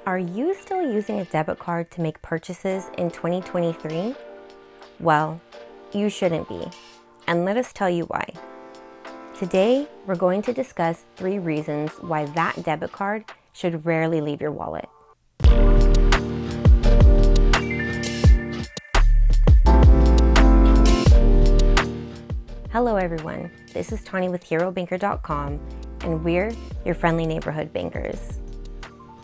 Are you still using a debit card to make purchases in 2023? Well, you shouldn't be, and let us tell you why. Today, we're going to discuss 3 reasons why that debit card should rarely leave your wallet. Hello everyone, this is Tani with HeroBanker.com, and we're your friendly neighborhood bankers.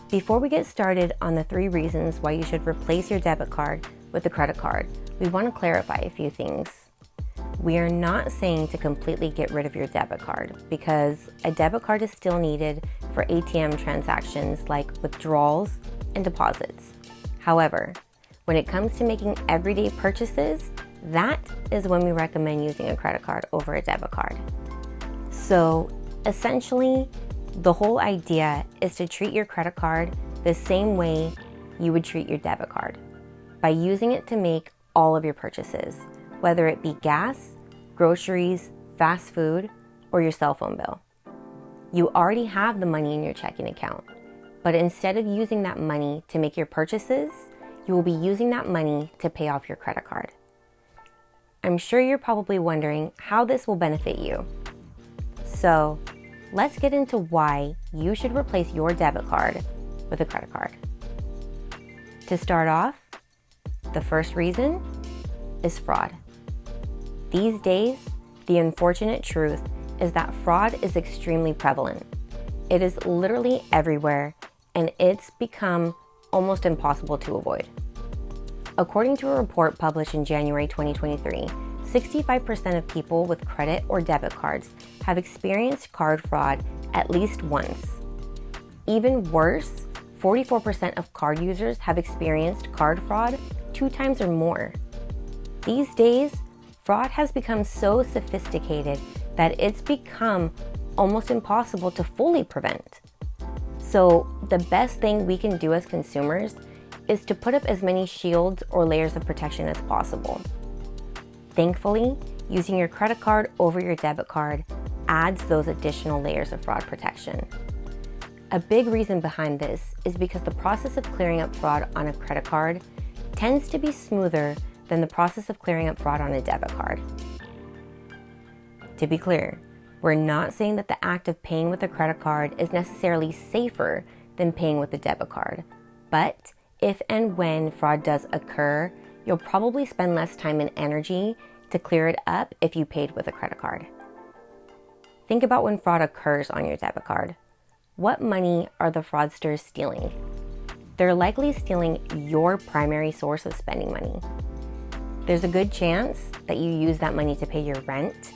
Before we get started on the 3 reasons why you should replace your debit card with a credit card, we want to clarify a few things. We are not saying to completely get rid of your debit card because a debit card is still needed for ATM transactions like withdrawals and deposits. However, when it comes to making everyday purchases, that is when we recommend using a credit card over a debit card. So essentially, the whole idea is to treat your credit card the same way you would treat your debit card, by using it to make all of your purchases, whether it be gas, groceries, fast food, or your cell phone bill. You already have the money in your checking account, but instead of using that money to make your purchases, you will be using that money to pay off your credit card. I'm sure you're probably wondering how this will benefit you. So, let's get into why you should replace your debit card with a credit card. To start off, the first reason is fraud. These days, the unfortunate truth is that fraud is extremely prevalent. It is literally everywhere, and it's become almost impossible to avoid. According to a report published in January 2023, 65% of people with credit or debit cards have experienced card fraud at least once. Even worse, 44% of card users have experienced card fraud 2 times or more. These days, fraud has become so sophisticated that it's become almost impossible to fully prevent. So the best thing we can do as consumers is to put up as many shields or layers of protection as possible. Thankfully, using your credit card over your debit card adds those additional layers of fraud protection. A big reason behind this is because the process of clearing up fraud on a credit card tends to be smoother than the process of clearing up fraud on a debit card. To be clear, we're not saying that the act of paying with a credit card is necessarily safer than paying with a debit card, but if and when fraud does occur, you'll probably spend less time and energy to clear it up if you paid with a credit card. Think about when fraud occurs on your debit card. What money are the fraudsters stealing? They're likely stealing your primary source of spending money. There's a good chance that you use that money to pay your rent,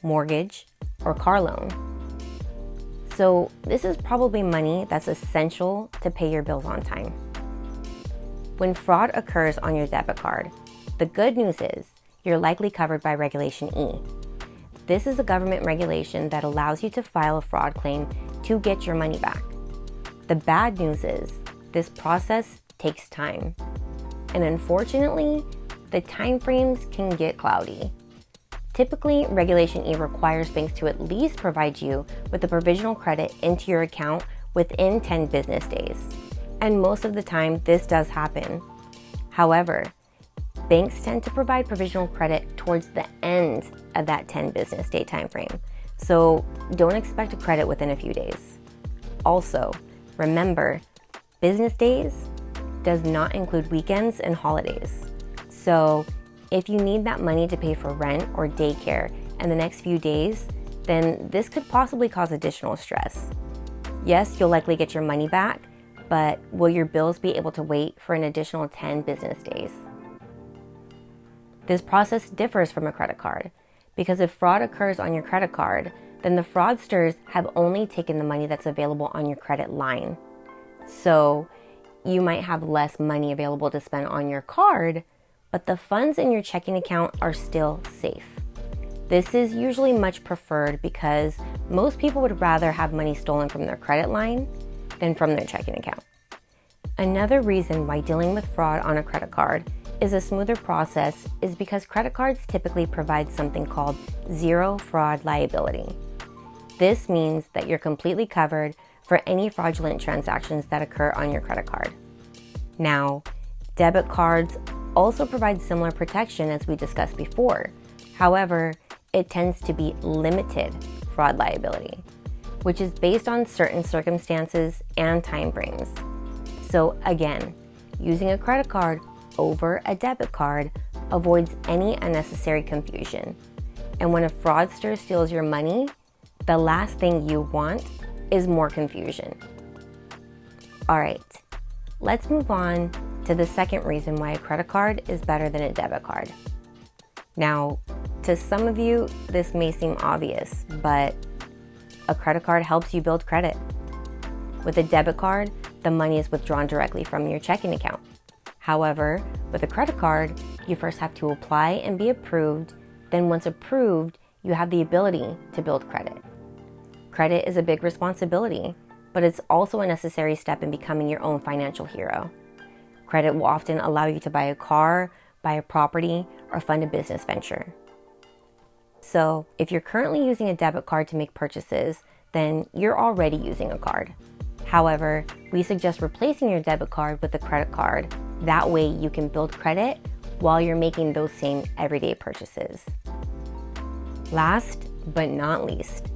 mortgage, or car loan. So this is probably money that's essential to pay your bills on time. When fraud occurs on your debit card, the good news is you're likely covered by Regulation E. This is a government regulation that allows you to file a fraud claim to get your money back. The bad news is this process takes time. And unfortunately, the timeframes can get cloudy. Typically, Regulation E requires banks to at least provide you with a provisional credit into your account within 10 business days. And most of the time, this does happen. However, banks tend to provide provisional credit towards the end of that 10 business day time frame. So don't expect a credit within a few days. Also, remember, business days does not include weekends and holidays. So if you need that money to pay for rent or daycare in the next few days, then this could possibly cause additional stress. Yes, you'll likely get your money back, but will your bills be able to wait for an additional 10 business days? This process differs from a credit card because if fraud occurs on your credit card, then the fraudsters have only taken the money that's available on your credit line. So you might have less money available to spend on your card, but the funds in your checking account are still safe. This is usually much preferred because most people would rather have money stolen from their credit line than from their checking account. Another reason why dealing with fraud on a credit card is a smoother process is because credit cards typically provide something called zero fraud liability. This means that you're completely covered for any fraudulent transactions that occur on your credit card. Now, debit cards also provide similar protection as we discussed before. However, it tends to be limited fraud liability, which is based on certain circumstances and time frames. So again, using a credit card over a debit card avoids any unnecessary confusion. And when a fraudster steals your money, the last thing you want is more confusion. All right, let's move on to the second reason why a credit card is better than a debit card. Now, to some of you, this may seem obvious, but a credit card helps you build credit. With a debit card, the money is withdrawn directly from your checking account. However, with a credit card, you first have to apply and be approved. Then once approved, you have the ability to build credit. Credit is a big responsibility, but it's also a necessary step in becoming your own financial hero. Credit will often allow you to buy a car, buy a property, or fund a business venture. So if you're currently using a debit card to make purchases, then you're already using a card. However, we suggest replacing your debit card with a credit card. That way you can build credit while you're making those same everyday purchases. Last but not least,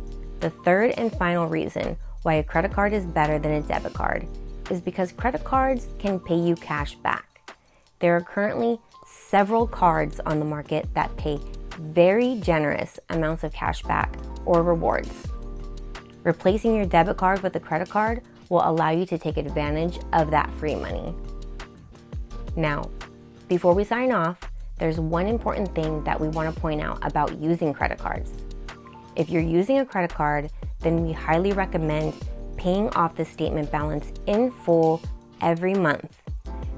the third and final reason why a credit card is better than a debit card is because credit cards can pay you cash back. There are currently several cards on the market that pay very generous amounts of cash back or rewards. Replacing your debit card with a credit card will allow you to take advantage of that free money. Now, before we sign off, there's one important thing that we want to point out about using credit cards. If you're using a credit card, then we highly recommend paying off the statement balance in full every month.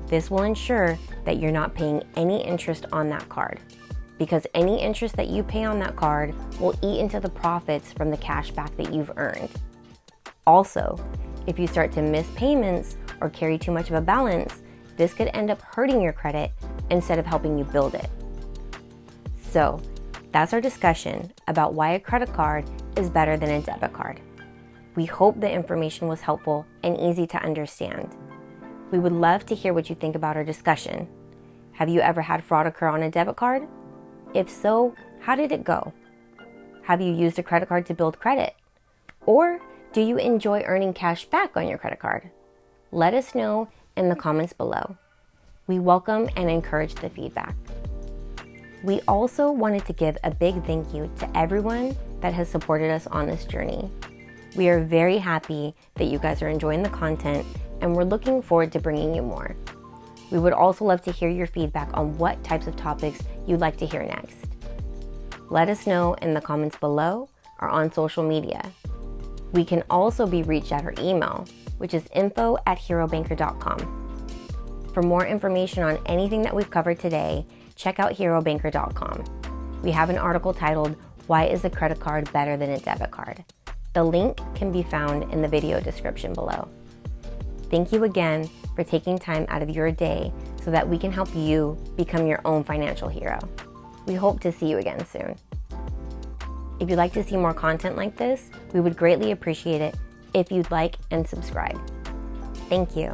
This will ensure that you're not paying any interest on that card, because any interest that you pay on that card will eat into the profits from the cash back that you've earned. Also, if you start to miss payments or carry too much of a balance, this could end up hurting your credit instead of helping you build it. So, that's our discussion about why a credit card is better than a debit card. We hope the information was helpful and easy to understand. We would love to hear what you think about our discussion. Have you ever had fraud occur on a debit card? If so, how did it go? Have you used a credit card to build credit? Or do you enjoy earning cash back on your credit card? Let us know in the comments below. We welcome and encourage the feedback. We also wanted to give a big thank you to everyone that has supported us on this journey. We are very happy that you guys are enjoying the content, and we're looking forward to bringing you more. We would also love to hear your feedback on what types of topics you'd like to hear next. Let us know in the comments below or on social media. We can also be reached at our email, which is info@herobanker.com. For more information on anything that we've covered today, check out herobanker.com. We have an article titled, "Why is a credit card better than a debit card?" The link can be found in the video description below. Thank you again for taking time out of your day so that we can help you become your own financial hero. We hope to see you again soon. If you'd like to see more content like this, we would greatly appreciate it if you'd like and subscribe. Thank you.